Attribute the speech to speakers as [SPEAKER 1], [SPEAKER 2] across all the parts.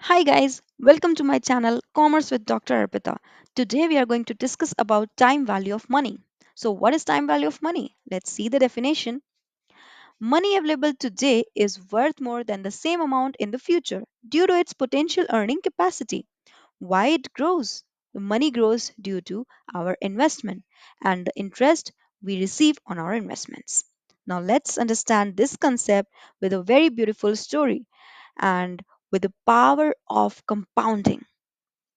[SPEAKER 1] Hi guys, welcome to my channel Commerce with Dr. Arpita. Today we are going to discuss about time value of money. So what is time value of money? Let's see the definition. Money available today is worth more than the same amount in the future due to its potential earning capacity. Why it grows? The money grows due to our investment and the interest we receive on our investments. Now let's understand this concept with a very beautiful story and with the power of compounding.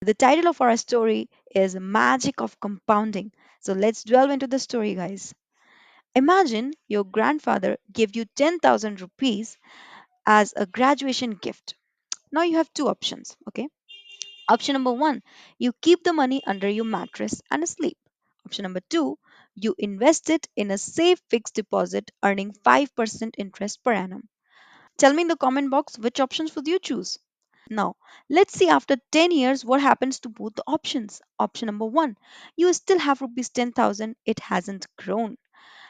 [SPEAKER 1] The title of our story is Magic of Compounding. So let's delve into the story, guys. Imagine your grandfather gave you 10,000 rupees as a graduation gift. Now you have two options, okay? Option number one, you keep the money under your mattress and sleep. Option number two, you invest it in a safe fixed deposit earning 5% interest per annum. Tell me in the comment box which options would you choose. Now, let's see after 10 years what happens to both the options. Option number 1, you still have rupees 10,000, it hasn't grown.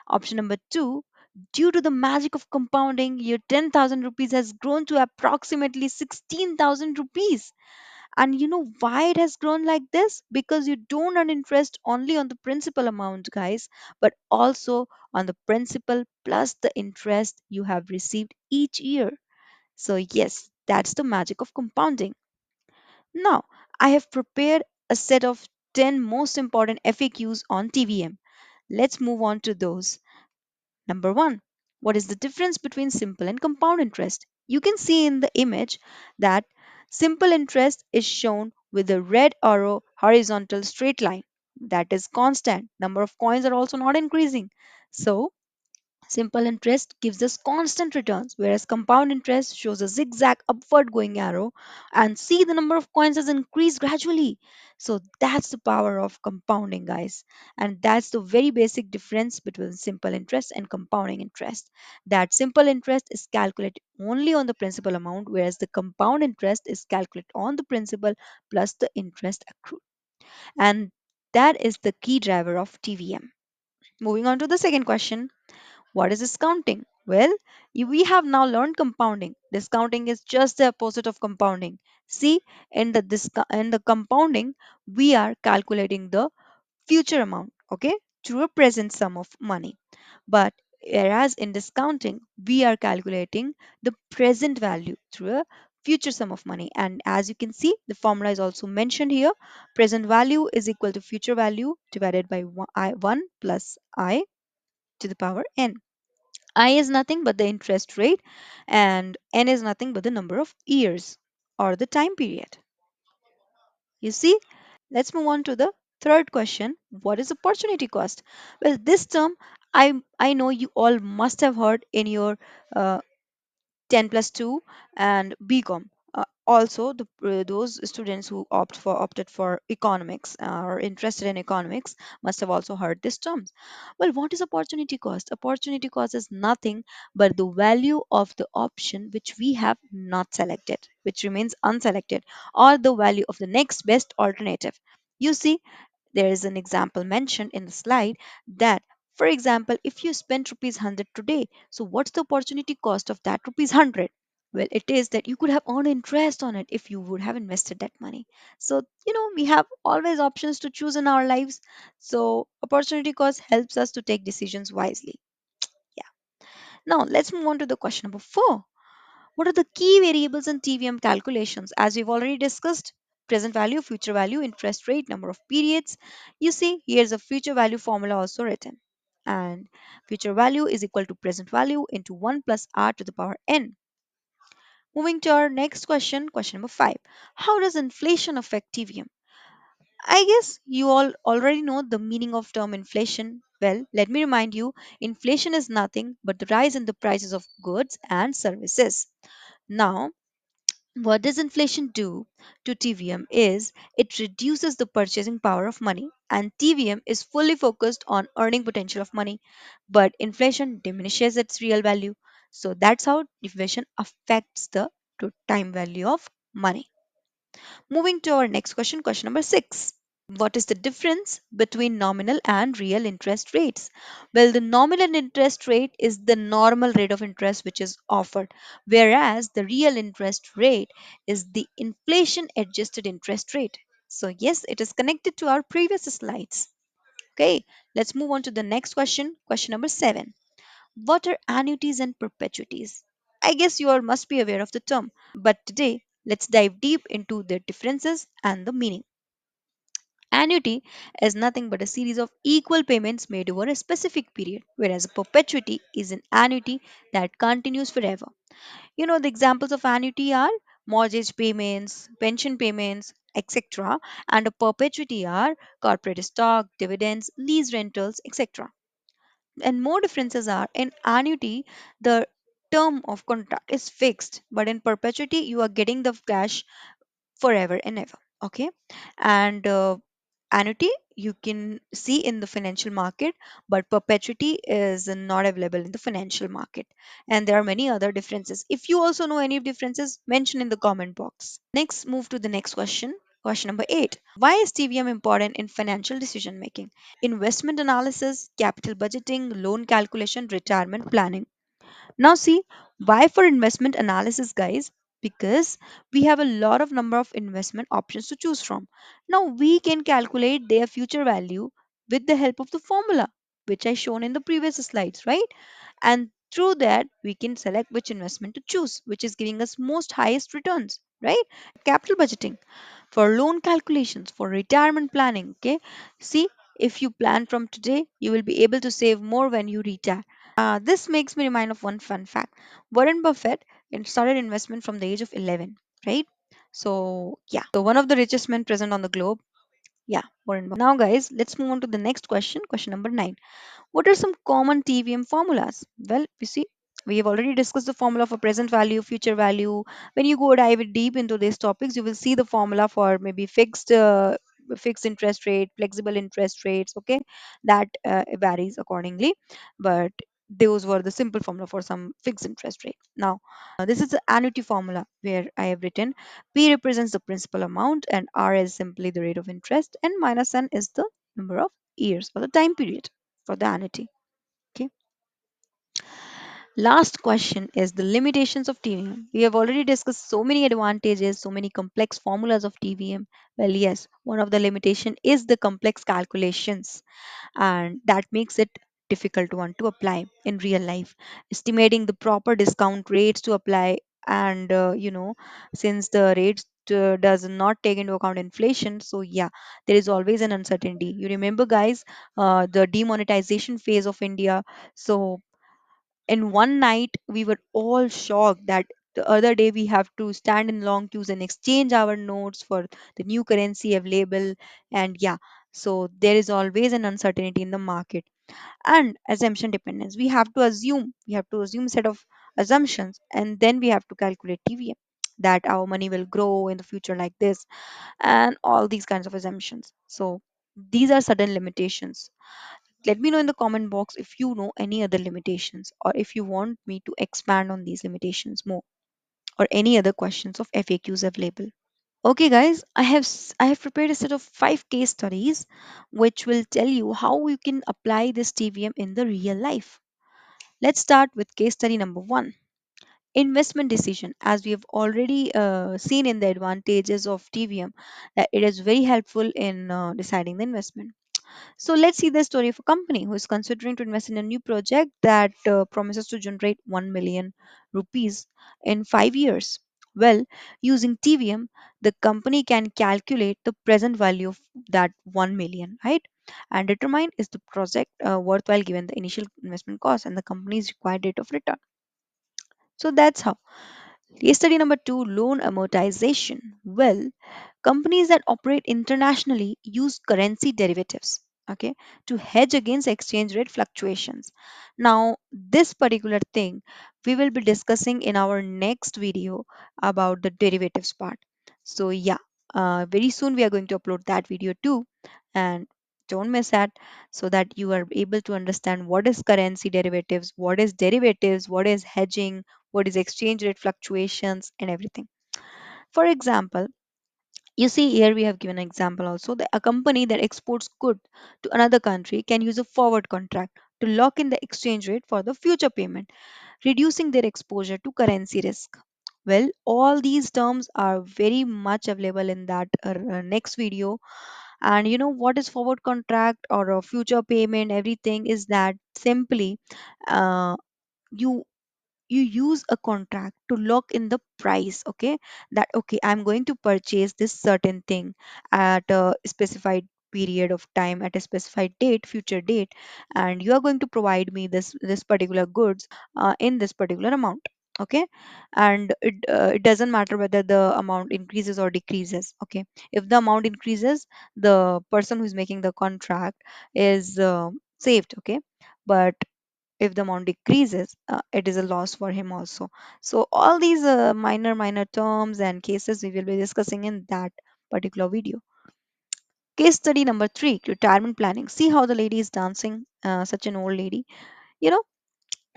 [SPEAKER 1] Option number 2, due to the magic of compounding, your 10,000 rupees has grown to approximately 16,000 rupees. And you know why it has grown like this? Because you don't earn interest only on the principal amount, guys, but also on the principal plus the interest you have received each year. So, yes, that's the magic of compounding. Now, I have prepared a set of 10 most important FAQs on TVM. Let's move on to those. Number one, what is the difference between simple and compound interest? You can see in the image that simple interest is shown with a red arrow horizontal straight line. That is constant. Number of coins are also not increasing. So, simple interest gives us constant returns, whereas compound interest shows a zigzag upward going arrow and see the number of coins has increased gradually. So that's the power of compounding, guys. And that's the very basic difference between simple interest and compounding interest. That simple interest is calculated only on the principal amount, whereas the compound interest is calculated on the principal plus the interest accrued. And that is the key driver of TVM. Moving on to the second question, what is discounting? Well, we have now learned compounding. Discounting is just the opposite of compounding. See, in the compounding, we are calculating the future amount, okay, through a present sum of money. But whereas in discounting, we are calculating the present value through a future sum of money. And as you can see, the formula is also mentioned here. Present value is equal to future value divided by 1 plus I to the power n. I is nothing but the interest rate, and N is nothing but the number of years or the time period. You see, let's move on to the third question. What is opportunity cost? Well, this term I know you all must have heard in your uh, 10 plus 2 and BCom. Also, those students who opted for economics or interested in economics must have also heard this term. Well, what is opportunity cost? Opportunity cost is nothing but the value of the option which we have not selected, which remains unselected, or the value of the next best alternative. You see, there is an example mentioned in the slide that, for example, if you spend rupees 100 today, so what's the opportunity cost of that rupees 100? Well, it is that you could have earned interest on it if you would have invested that money. So, we have always options to choose in our lives. So, opportunity cost helps us to take decisions wisely. Yeah. Now, let's move on to the question number 4. What are the key variables in TVM calculations? As we've already discussed, present value, future value, interest rate, number of periods. You see, here's a future value formula also written. And future value is equal to present value into 1 plus r to the power n. Moving to our next question, question number 5. How does inflation affect TVM? I guess you all already know the meaning of term inflation. Well, let me remind you, inflation is nothing but the rise in the prices of goods and services. Now, what does inflation do to TVM is it reduces the purchasing power of money, and TVM is fully focused on earning potential of money, but inflation diminishes its real value. So that's how inflation affects the time value of money. Moving to our next question, question number 6. What is the difference between nominal and real interest rates? Well, the nominal interest rate is the normal rate of interest which is offered, whereas the real interest rate is the inflation adjusted interest rate. So, yes, it is connected to our previous slides. Okay, let's move on to the next question. Question number 7. What are annuities and perpetuities? I guess you all must be aware of the term, but today let's dive deep into their differences and the meaning. Annuity is nothing but a series of equal payments made over a specific period, whereas a perpetuity is an annuity that continues forever. You know, the examples of annuity are mortgage payments, pension payments, etc. And a perpetuity are corporate stock, dividends, lease rentals, etc. And more differences are in annuity, the term of contract is fixed, but in perpetuity, you are getting the cash forever and ever. Okay, and annuity you can see in the financial market, but perpetuity is not available in the financial market. And there are many other differences. If you also know any differences, mention in the comment box. Next, move to the next question. Question number 8. Why is TVM important in financial decision making? Investment analysis, capital budgeting, loan calculation, retirement planning. Now see, why for investment analysis, guys? Because we have a lot of number of investment options to choose from. Now we can calculate their future value with the help of the formula which I shown in the previous slides, right? And through that we can select which investment to choose, which is giving us most highest returns, right? Capital budgeting for loan calculations, for retirement planning. Okay, see, if you plan from today, you will be able to save more when you retire. This makes me remind of one fun fact. Warren Buffett started investment from the age of 11, right? So, yeah, so one of the richest men present on the globe. Yeah, Warren Buffett. Now, guys, let's move on to the next question, question number 9. What are some common TVM formulas? Well, you see, we have already discussed the formula for present value, future value. When you go dive deep into these topics, you will see the formula for maybe fixed interest rate, flexible interest rates. Okay, that varies accordingly, but those were the simple formula for some fixed interest rate. Now, this is the annuity formula where I have written P represents the principal amount and R is simply the rate of interest and minus N is the number of years or the time period for the annuity. Okay. Last question is the limitations of TVM. We have already discussed so many advantages, so many complex formulas of TVM. Well, yes, one of the limitation is the complex calculations, and that makes it difficult one to apply in real life. Estimating the proper discount rates to apply, and since the rates does not take into account inflation, so yeah, there is always an uncertainty. You remember, guys, the demonetization phase of India. So in one night we were all shocked that the other day we have to stand in long queues and exchange our notes for the new currency available. And yeah, so there is always an uncertainty in the market. And assumption dependence, we have to assume set of assumptions, and then we have to calculate tvm, that our money will grow in the future like this, and all these kinds of assumptions. So these are sudden limitations. Let me know in the comment box if you know any other limitations, or if you want me to expand on these limitations more, or any other questions of FAQs available. Okay, guys, I have prepared a set of 5 case studies which will tell you how you can apply this TVM in the real life. Let's start with case study number 1. Investment decision. As we have already seen in the advantages of TVM, that it is very helpful in deciding the investment. So let's see the story of a company who is considering to invest in a new project that promises to generate 1 million rupees in 5 years. Well, using TVM, the company can calculate the present value of that 1 million, right? And determine is the project worthwhile given the initial investment cost and the company's required rate of return. So that's how. Case study number 2, loan amortization. Well, companies that operate internationally use currency derivatives, okay, to hedge against exchange rate fluctuations. Now, this particular thing we will be discussing in our next video about the derivatives part. So, yeah, very soon we are going to upload that video too, and don't miss that, so that you are able to understand what is currency derivatives, what is hedging, what is exchange rate fluctuations, and everything. For example, You see, here we have given an example also that a company that exports good to another country can use a forward contract to lock in the exchange rate for the future payment, reducing their exposure to currency risk. Well, all these terms are very much available in that next video. And you know what is forward contract or a future payment? Everything is that simply uh, you you use a contract to lock in the price. Okay, that okay, I'm going to purchase this certain thing at a specified period of time, at a specified date, future date, and you are going to provide me this particular goods in this particular amount. Okay, and it doesn't matter whether the amount increases or decreases. Okay, if the amount increases, the person who's making the contract is saved. Okay, but if the amount decreases, it is a loss for him also. So all these minor terms and cases we will be discussing in that particular video. Case study number 3, retirement planning. See how the lady is dancing, such an old lady. You know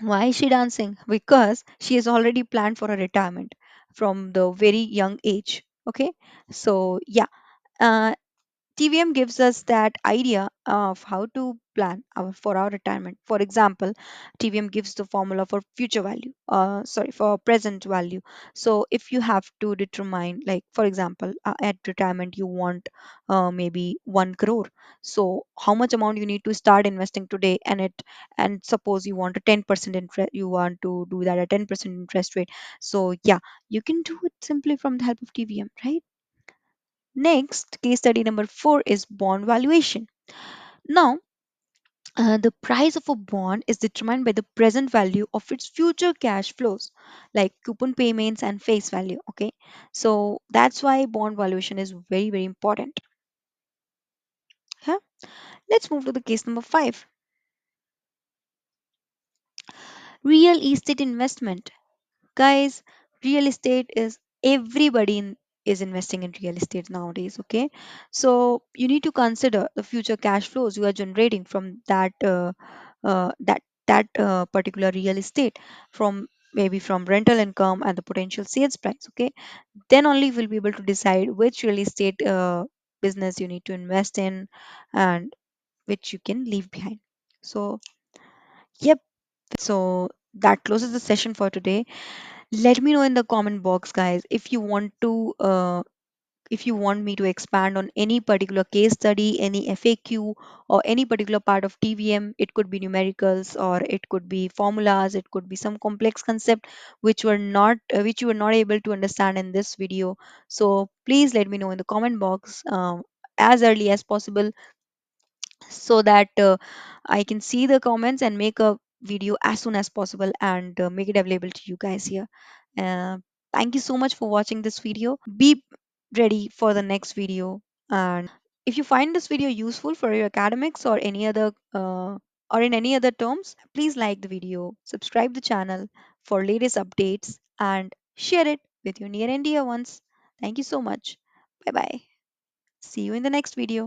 [SPEAKER 1] why is she dancing? Because she has already planned for a retirement from the very young age. Okay, so yeah, uh, TVM gives us that idea of how to plan for our retirement. For example, TVM gives the formula for future value, sorry, for present value. So if you have to determine, like for example, at retirement you want maybe 1 crore. So how much amount you need to start investing today, and suppose you want a 10% interest, you want to do that at 10% interest rate. So yeah, you can do it simply from the help of TVM, right? Next, case study number 4 is bond valuation. Now, the price of a bond is determined by the present value of its future cash flows, like coupon payments and face value. Okay, so that's why bond valuation is very important. Yeah, let's move to the case number 5, real estate investment. Guys, real estate is everybody is investing in real estate nowadays. Okay, so you need to consider the future cash flows you are generating from that particular real estate, from maybe from rental income and the potential sales price. Okay, then only we'll be able to decide which real estate business you need to invest in and which you can leave behind. So yep, so that closes the session for today. Let me know in the comment box, guys, if you want to if you want me to expand on any particular case study, any FAQ, or any particular part of TVM. It could be numericals, or it could be formulas, it could be some complex concept which you were not able to understand in this video. So please let me know in the comment box as early as possible, so that I can see the comments and make a video as soon as possible and make it available to you guys here. Uh, Thank you so much for watching this video. Be ready for the next video. And if you find this video useful for your academics or any other or in any other terms, please like the video, subscribe the channel for latest updates, and share it with your near and dear ones. Thank you so much. Bye bye. See you in the next video.